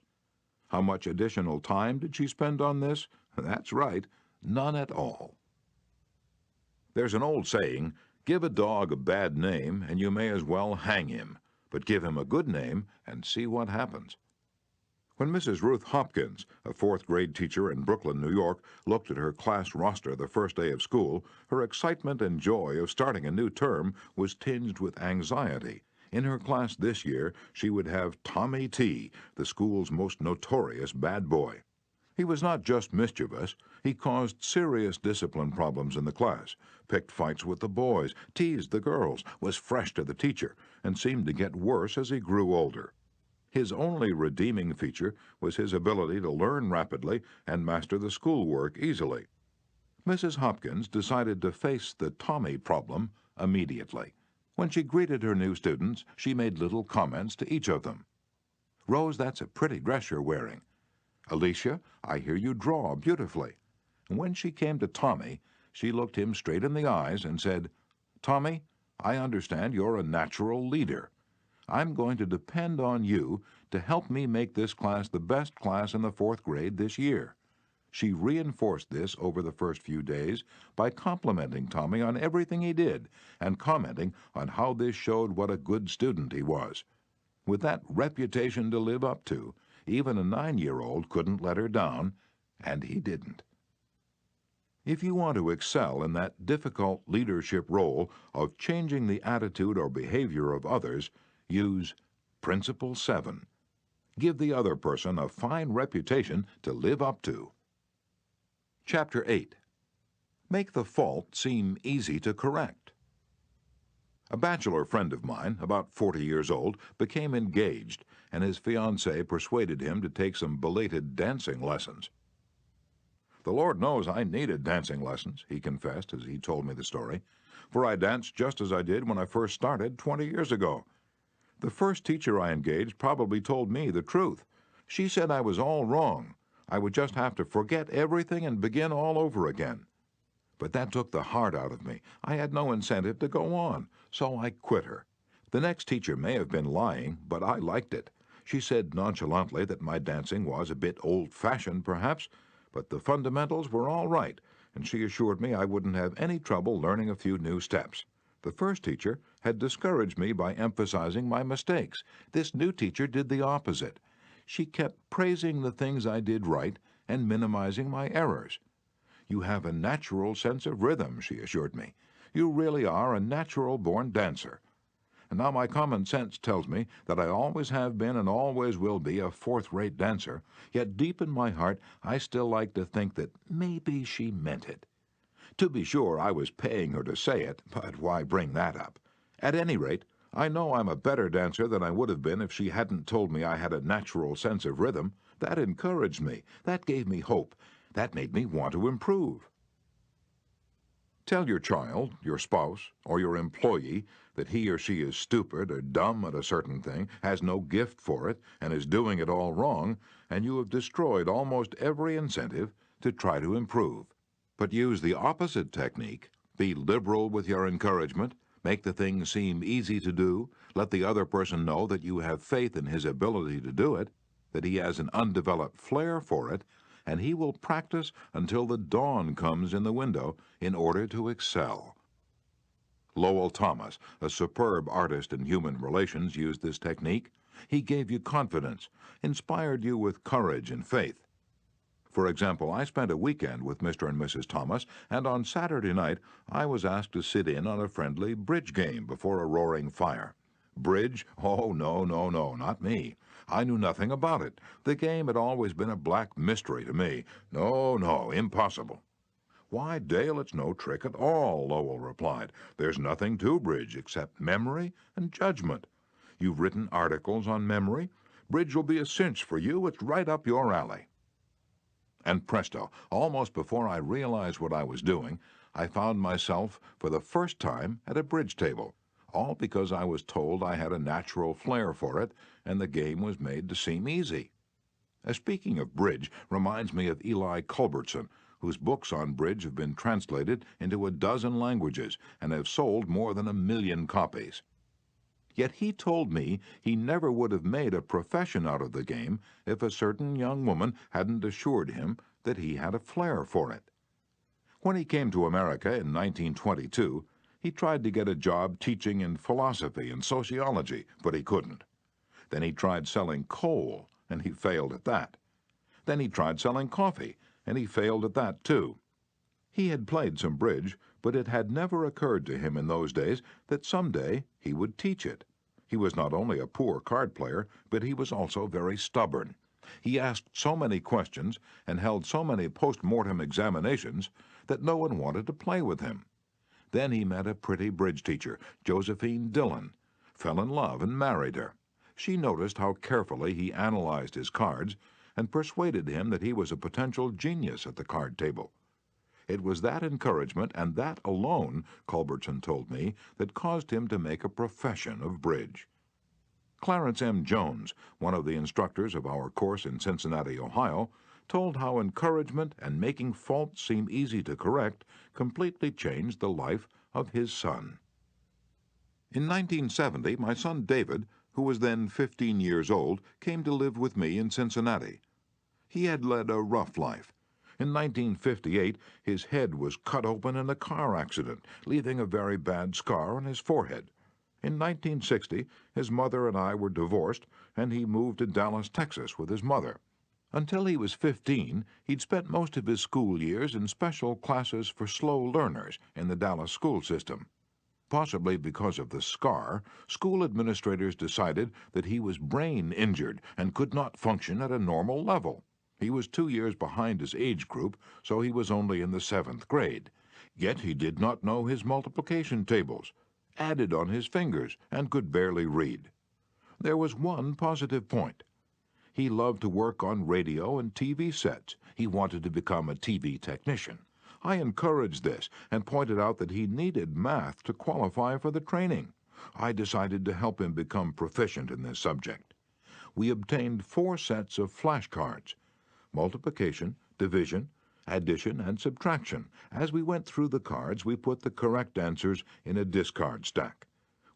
S1: How much additional time did she spend on this? That's right, none at all. There's an old saying, give a dog a bad name and you may as well hang him, but give him a good name and see what happens. When Mrs. Ruth Hopkins, a fourth-grade teacher in Brooklyn, New York, looked at her class roster the first day of school, her excitement and joy of starting a new term was tinged with anxiety. In her class this year, she would have Tommy T., the school's most notorious bad boy. He was not just mischievous, he caused serious discipline problems in the class, picked fights with the boys, teased the girls, was fresh to the teacher, and seemed to get worse as he grew older. His only redeeming feature was his ability to learn rapidly and master the schoolwork easily. Mrs. Hopkins decided to face the Tommy problem immediately. When she greeted her new students, she made little comments to each of them. "Rose, that's a pretty dress you're wearing. Alicia, I hear you draw beautifully." And when she came to Tommy, she looked him straight in the eyes and said, "Tommy, I understand you're a natural leader. I'm going to depend on you to help me make this class the best class in the fourth grade this year." She reinforced this over the first few days by complimenting Tommy on everything he did and commenting on how this showed what a good student he was. With that reputation to live up to, even a 9-year-old couldn't let her down, and he didn't. If you want to excel in that difficult leadership role of changing the attitude or behavior of others, use Principle 7. Give the other person a fine reputation to live up to. Chapter 8. Make the fault seem easy to correct. A bachelor friend of mine, about 40 years old, became engaged, and his fiancée persuaded him to take some belated dancing lessons. "The Lord knows I needed dancing lessons," he confessed as he told me the story, "for I danced just as I did when I first started 20 years ago. The first teacher I engaged probably told me the truth. She said I was all wrong. I would just have to forget everything and begin all over again. But that took the heart out of me. I had no incentive to go on, so I quit her. The next teacher may have been lying, but I liked it. She said nonchalantly that my dancing was a bit old-fashioned, perhaps, but the fundamentals were all right, and she assured me I wouldn't have any trouble learning a few new steps. The first teacher had discouraged me by emphasizing my mistakes. This new teacher did the opposite. She kept praising the things I did right and minimizing my errors. "You have a natural sense of rhythm," she assured me. "You really are a natural-born dancer." And now my common sense tells me that I always have been and always will be a fourth-rate dancer, yet deep in my heart I still like to think that maybe she meant it. To be sure, I was paying her to say it, but why bring that up? At any rate, I know I'm a better dancer than I would have been if she hadn't told me I had a natural sense of rhythm. That encouraged me. That gave me hope. That made me want to improve. Tell your child, your spouse, or your employee that he or she is stupid or dumb at a certain thing, has no gift for it, and is doing it all wrong, and you have destroyed almost every incentive to try to improve. But use the opposite technique. Be liberal with your encouragement. Make the thing seem easy to do. Let the other person know that you have faith in his ability to do it, that he has an undeveloped flair for it, and he will practice until the dawn comes in the window in order to excel. Lowell Thomas, a superb artist in human relations, used this technique. He gave you confidence, inspired you with courage and faith. For example, I spent a weekend with Mr. and Mrs. Thomas, and on Saturday night I was asked to sit in on a friendly bridge game before a roaring fire. Bridge? Oh, no, not me. I knew nothing about it. The game had always been a black mystery to me. No, impossible. "Why, Dale, it's no trick at all," Lowell replied. "There's nothing to bridge except memory and judgment. You've written articles on memory. Bridge will be a cinch for you. It's right up your alley." And presto, almost before I realized what I was doing, I found myself for the first time at a bridge table, all because I was told I had a natural flair for it, and the game was made to seem easy. Speaking of bridge reminds me of Eli Culbertson, whose books on bridge have been translated into a dozen languages and have sold more than 1 million copies. Yet he told me he never would have made a profession out of the game if a certain young woman hadn't assured him that he had a flair for it. When he came to America in 1922, he tried to get a job teaching in philosophy and sociology, but he couldn't. Then he tried selling coal, and he failed at that. Then he tried selling coffee, and he failed at that too. He had played some bridge, but it had never occurred to him in those days that someday he would teach it. He was not only a poor card player, but he was also very stubborn. He asked so many questions and held so many post-mortem examinations that no one wanted to play with him. Then he met a pretty bridge teacher, Josephine Dillon, fell in love and married her. She noticed how carefully he analyzed his cards and persuaded him that he was a potential genius at the card table. It was that encouragement, and that alone, Culbertson told me, that caused him to make a profession of bridge. Clarence M. Jones, one of the instructors of our course in Cincinnati, Ohio, told how encouragement and making faults seem easy to correct completely changed the life of his son. In 1970, my son David, who was then 15 years old, came to live with me in Cincinnati. He had led a rough life. In 1958, his head was cut open in a car accident, leaving a very bad scar on his forehead. In 1960, his mother and I were divorced, and he moved to Dallas, Texas with his mother. Until he was 15, he'd spent most of his school years in special classes for slow learners in the Dallas school system. Possibly because of the scar, school administrators decided that he was brain injured and could not function at a normal level. He was 2 years behind his age group, so he was only in the 7th grade. Yet he did not know his multiplication tables, added on his fingers, and could barely read. There was one positive point. He loved to work on radio and TV sets. He wanted to become a TV technician. I encouraged this and pointed out that he needed math to qualify for the training. I decided to help him become proficient in this subject. We obtained 4 sets of flashcards: multiplication, division, addition, and subtraction. As we went through the cards, we put the correct answers in a discard stack.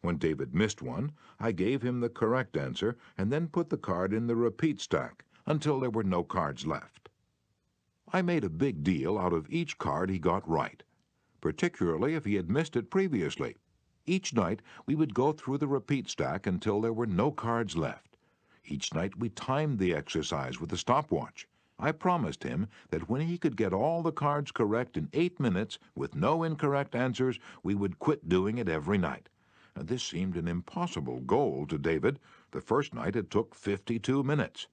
S1: When David missed one, I gave him the correct answer and then put the card in the repeat stack until there were no cards left. I made a big deal out of each card he got right, particularly if he had missed it previously. Each night we would go through the repeat stack until there were no cards left. Each night we timed the exercise with a stopwatch. I promised him that when he could get all the cards correct in 8 minutes with no incorrect answers, we would quit doing it every night. This seemed an impossible goal to David. The first night it took 52 minutes.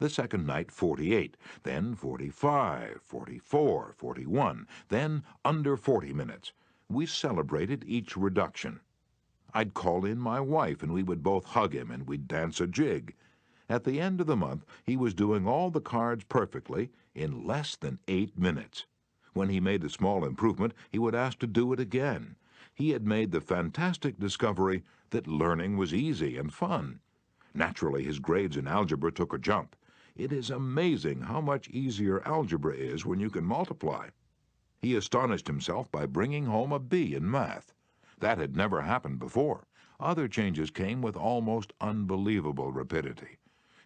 S1: The second night, 48, then 45, 44, 41, then under 40 minutes. We celebrated each reduction. I'd call in my wife and we would both hug him and we'd dance a jig. At the end of the month, he was doing all the cards perfectly in less than 8 minutes. When he made a small improvement, he would ask to do it again. He had made the fantastic discovery that learning was easy and fun. Naturally, his grades in algebra took a jump. It is amazing how much easier algebra is when you can multiply. He astonished himself by bringing home a B in math. That had never happened before. Other changes came with almost unbelievable rapidity.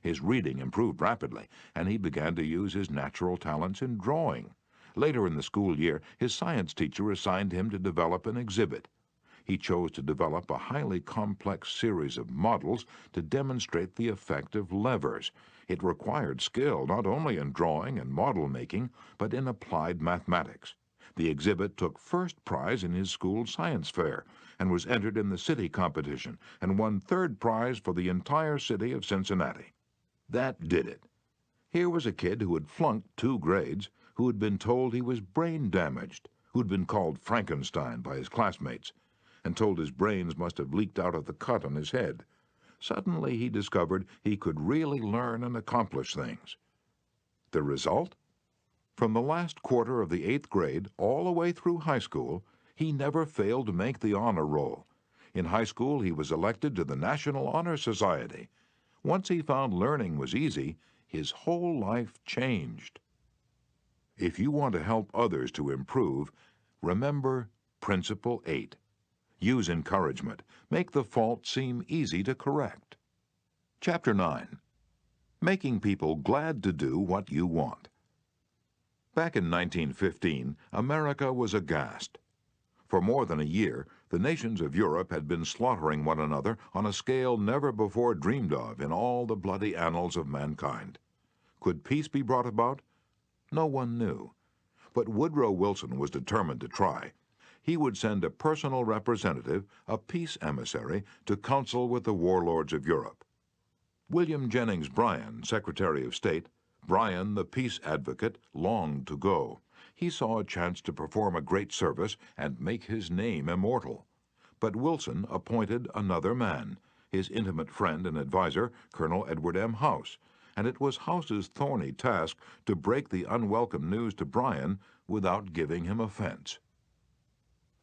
S1: His reading improved rapidly, and he began to use his natural talents in drawing. Later in the school year, his science teacher assigned him to develop an exhibit. He chose to develop a highly complex series of models to demonstrate the effect of levers. It required skill not only in drawing and model making, but in applied mathematics. The exhibit took first prize in his school science fair and was entered in the city competition and won 3rd prize for the entire city of Cincinnati. That did it. Here was a kid who had flunked 2 grades, who had been told he was brain damaged, who'd been called Frankenstein by his classmates, and told his brains must have leaked out of the cut on his head. Suddenly he discovered he could really learn and accomplish things. The result? From the last quarter of the 8th grade all the way through high school, he never failed to make the honor roll. In high school, he was elected to the National Honor Society. Once he found learning was easy, his whole life changed. If you want to help others to improve, remember Principle 8. Use encouragement. Make the fault seem easy to correct. Chapter 9. Making people glad to do what you want. Back in 1915, America was aghast. For more than a year, the nations of Europe had been slaughtering one another on a scale never before dreamed of in all the bloody annals of mankind. Could peace be brought about? No one knew. But Woodrow Wilson was determined to try. He would send a personal representative, a peace emissary, to counsel with the warlords of Europe. William Jennings Bryan, Secretary of State, Bryan, the peace advocate, longed to go. He saw a chance to perform a great service and make his name immortal. But Wilson appointed another man, his intimate friend and advisor, Colonel Edward M. House, and it was House's thorny task to break the unwelcome news to Bryan without giving him offense.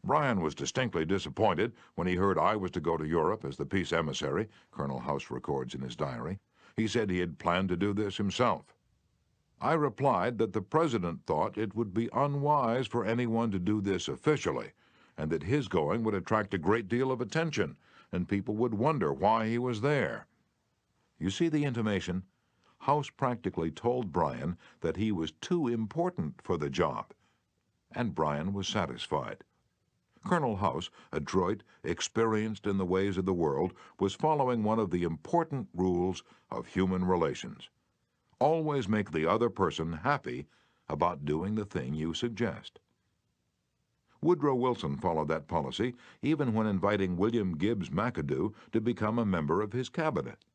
S1: Bryan was distinctly disappointed when he heard I was to go to Europe as the peace emissary, Colonel House records in his diary. He said he had planned to do this himself. I replied that the President thought it would be unwise for anyone to do this officially, and that his going would attract a great deal of attention, and people would wonder why he was there. You see the intimation? House practically told Bryan that he was too important for the job, and Bryan was satisfied. Colonel House, adroit, experienced in the ways of the world, was following one of the important rules of human relations. Always make the other person happy about doing the thing you suggest. Woodrow Wilson followed that policy even when inviting William Gibbs McAdoo to become a member of his cabinet.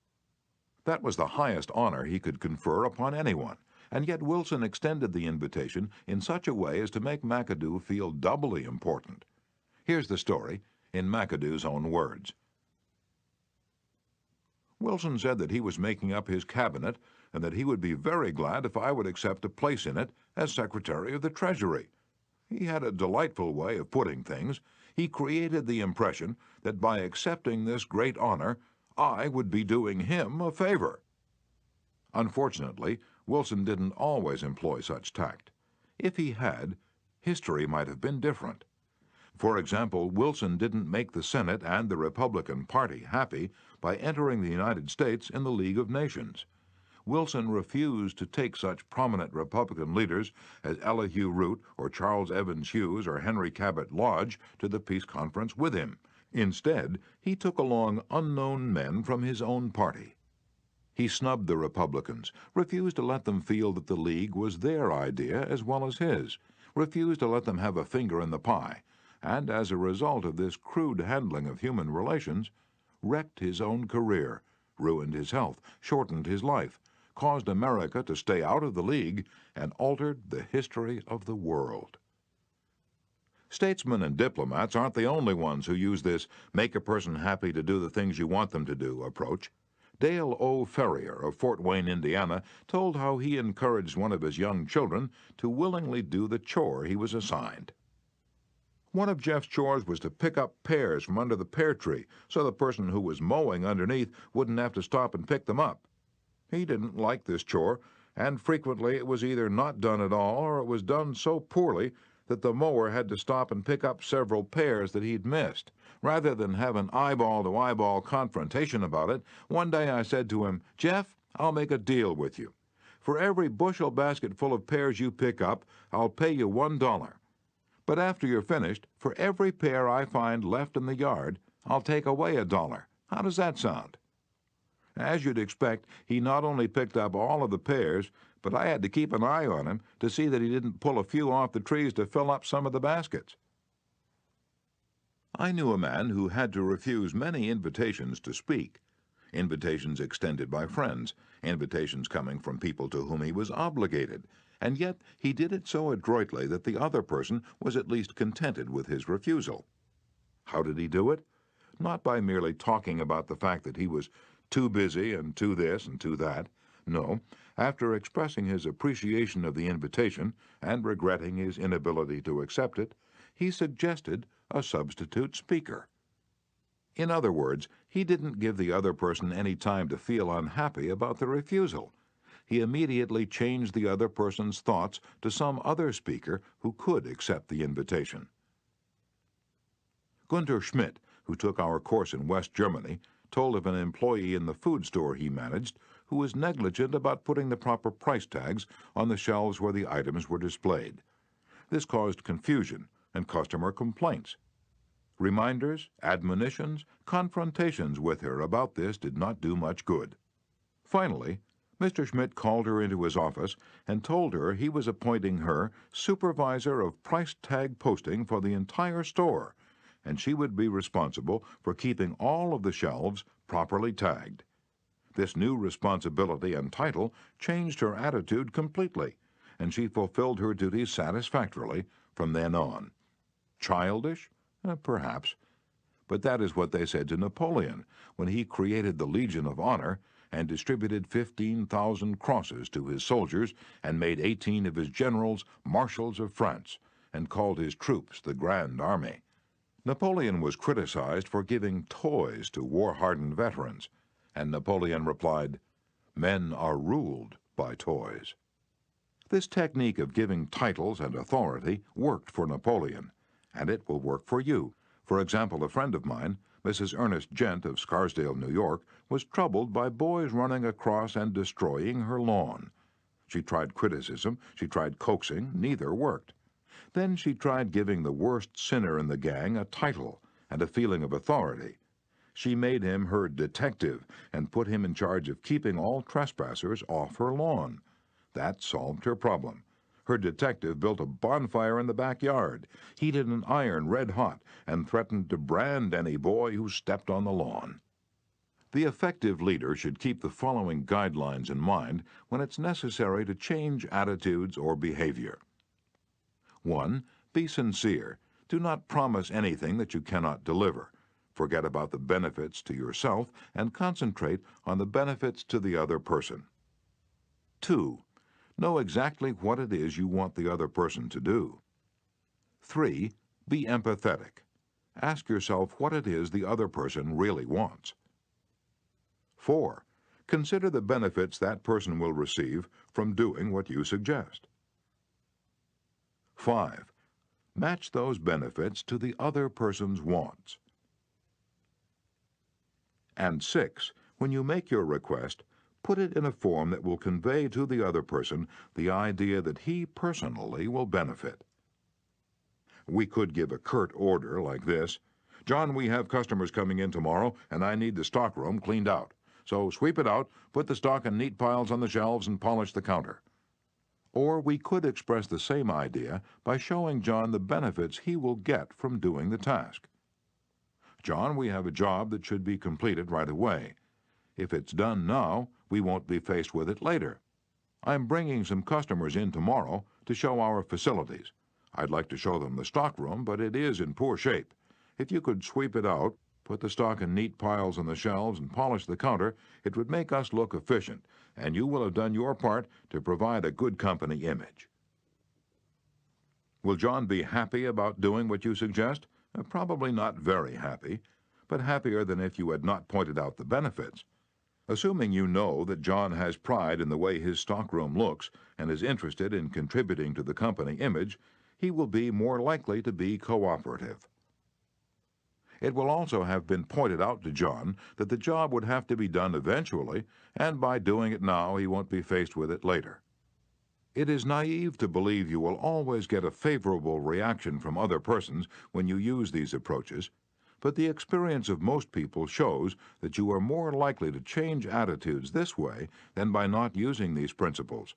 S1: That was the highest honor he could confer upon anyone, and yet Wilson extended the invitation in such a way as to make McAdoo feel doubly important. Here's the story in McAdoo's own words. Wilson said that he was making up his cabinet and that he would be very glad if I would accept a place in it as Secretary of the Treasury. He had a delightful way of putting things. He created the impression that by accepting this great honor, I would be doing him a favor. Unfortunately, Wilson didn't always employ such tact. If he had, history might have been different. For example, Wilson didn't make the Senate and the Republican Party happy by entering the United States in the League of Nations. Wilson refused to take such prominent Republican leaders as Elihu Root or Charles Evans Hughes or Henry Cabot Lodge to the peace conference with him. Instead, he took along unknown men from his own party. He snubbed the Republicans, refused to let them feel that the League was their idea as well as his, refused to let them have a finger in the pie, and as a result of this crude handling of human relations, wrecked his own career, ruined his health, shortened his life, caused America to stay out of the League, and altered the history of the world. Statesmen and diplomats aren't the only ones who use this make a person happy to do the things you want them to do approach. Dale O. Ferrier of Fort Wayne, Indiana, told how he encouraged one of his young children to willingly do the chore he was assigned. One of Jeff's chores was to pick up pears from under the pear tree so the person who was mowing underneath wouldn't have to stop and pick them up. He didn't like this chore, and frequently it was either not done at all or it was done so poorly that the mower had to stop and pick up several pears that he'd missed. Rather than have an eyeball-to-eyeball confrontation about it, one day I said to him, "Jeff, I'll make a deal with you. For every bushel basket full of pears you pick up, I'll pay you $1. But after you're finished, for every pear I find left in the yard, I'll take away $1. How does that sound?" As you'd expect, he not only picked up all of the pears, but I had to keep an eye on him to see that he didn't pull a few off the trees to fill up some of the baskets. I knew a man who had to refuse many invitations to speak, invitations extended by friends, invitations coming from people to whom he was obligated, and yet he did it so adroitly that the other person was at least contented with his refusal. How did he do it? Not by merely talking about the fact that he was too busy and too this and too that. No, after expressing his appreciation of the invitation and regretting his inability to accept it, he suggested a substitute speaker. In other words, he didn't give the other person any time to feel unhappy about the refusal. He immediately changed the other person's thoughts to some other speaker who could accept the invitation. Gunter Schmidt, who took our course in West Germany, told of an employee in the food store he managed who was negligent about putting the proper price tags on the shelves where the items were displayed. This caused confusion and customer complaints. Reminders, admonitions, confrontations with her about this did not do much good. Finally, Mr. Schmidt called her into his office and told her he was appointing her supervisor of price tag posting for the entire store, and she would be responsible for keeping all of the shelves properly tagged. This new responsibility and title changed her attitude completely, and she fulfilled her duties satisfactorily from then on. Childish? Perhaps. But that is what they said to Napoleon when he created the Legion of Honor and distributed 15,000 crosses to his soldiers and made 18 of his generals marshals of France and called his troops the Grand Army. Napoleon was criticized for giving toys to war-hardened veterans, and Napoleon replied, "Men are ruled by toys." This technique of giving titles and authority worked for Napoleon, and it will work for you. For example, a friend of mine, Mrs. Ernest Gent of Scarsdale, New York, was troubled by boys running across and destroying her lawn. She tried criticism, she tried coaxing, neither worked. Then she tried giving the worst sinner in the gang a title and a feeling of authority. She made him her detective and put him in charge of keeping all trespassers off her lawn. That solved her problem. Her detective built a bonfire in the backyard, heated an iron red hot, and threatened to brand any boy who stepped on the lawn. The effective leader should keep the following guidelines in mind when it's necessary to change attitudes or behavior. 1. Be sincere. Do not promise anything that you cannot deliver. Forget about the benefits to yourself and concentrate on the benefits to the other person. 2. Know exactly what it is you want the other person to do. 3. Be empathetic. Ask yourself what it is the other person really wants. 4. Consider the benefits that person will receive from doing what you suggest. 5. Match those benefits to the other person's wants. And 6. When you make your request, put it in a form that will convey to the other person the idea that he personally will benefit. We could give a curt order like this: "John, we have customers coming in tomorrow, and I need the stockroom cleaned out. So sweep it out, put the stock in neat piles on the shelves, and polish the counter." Or we could express the same idea by showing John the benefits he will get from doing the task. "John, we have a job that should be completed right away. If it's done now, we won't be faced with it later. I'm bringing some customers in tomorrow to show our facilities. I'd like to show them the stockroom, but it is in poor shape. If you could sweep it out, put the stock in neat piles on the shelves, and polish the counter, it would make us look efficient, and you will have done your part to provide a good company image." Will John be happy about doing what you suggest? Probably not very happy, but happier than if you had not pointed out the benefits. Assuming you know that John has pride in the way his stockroom looks and is interested in contributing to the company image, he will be more likely to be cooperative. It will also have been pointed out to John that the job would have to be done eventually, and by doing it now he won't be faced with it later. It is naive to believe you will always get a favorable reaction from other persons when you use these approaches, but the experience of most people shows that you are more likely to change attitudes this way than by not using these principles.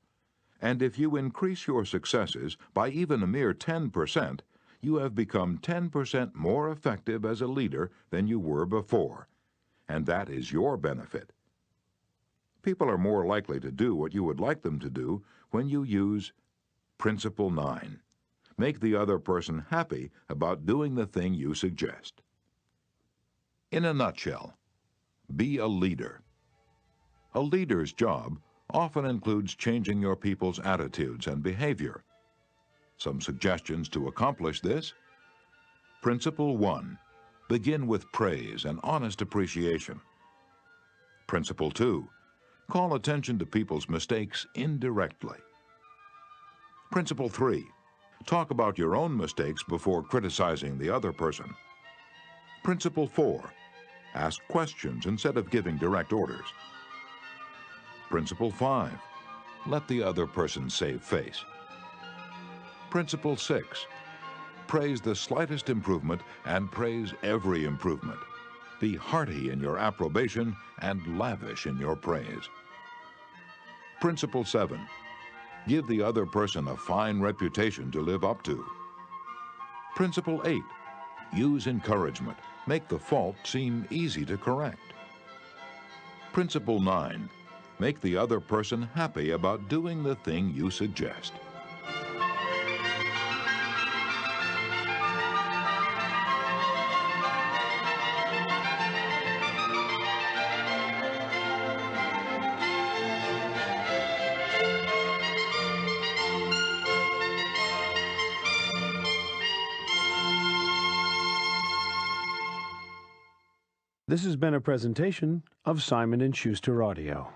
S1: And if you increase your successes by even a mere 10%, you have become 10% more effective as a leader than you were before, and that is your benefit. People are more likely to do what you would like them to do when you use Principle 9. Make the other person happy about doing the thing you suggest. In a nutshell, be a leader. A leader's job often includes changing your people's attitudes and behavior. Some suggestions to accomplish this: Principle 1. Begin with praise and honest appreciation. Principle 2. Call attention to people's mistakes indirectly. Principle 3. Talk about your own mistakes before criticizing the other person. Principle 4. Ask questions instead of giving direct orders. Principle 5. Let the other person save face. Principle 6. Praise the slightest improvement and praise every improvement. Be hearty in your approbation and lavish in your praise. Principle 7. Give the other person a fine reputation to live up to. Principle 8. Use encouragement. Make the fault seem easy to correct. Principle 9. Make the other person happy about doing the thing you suggest.
S2: This has been a presentation of Simon & Schuster Audio.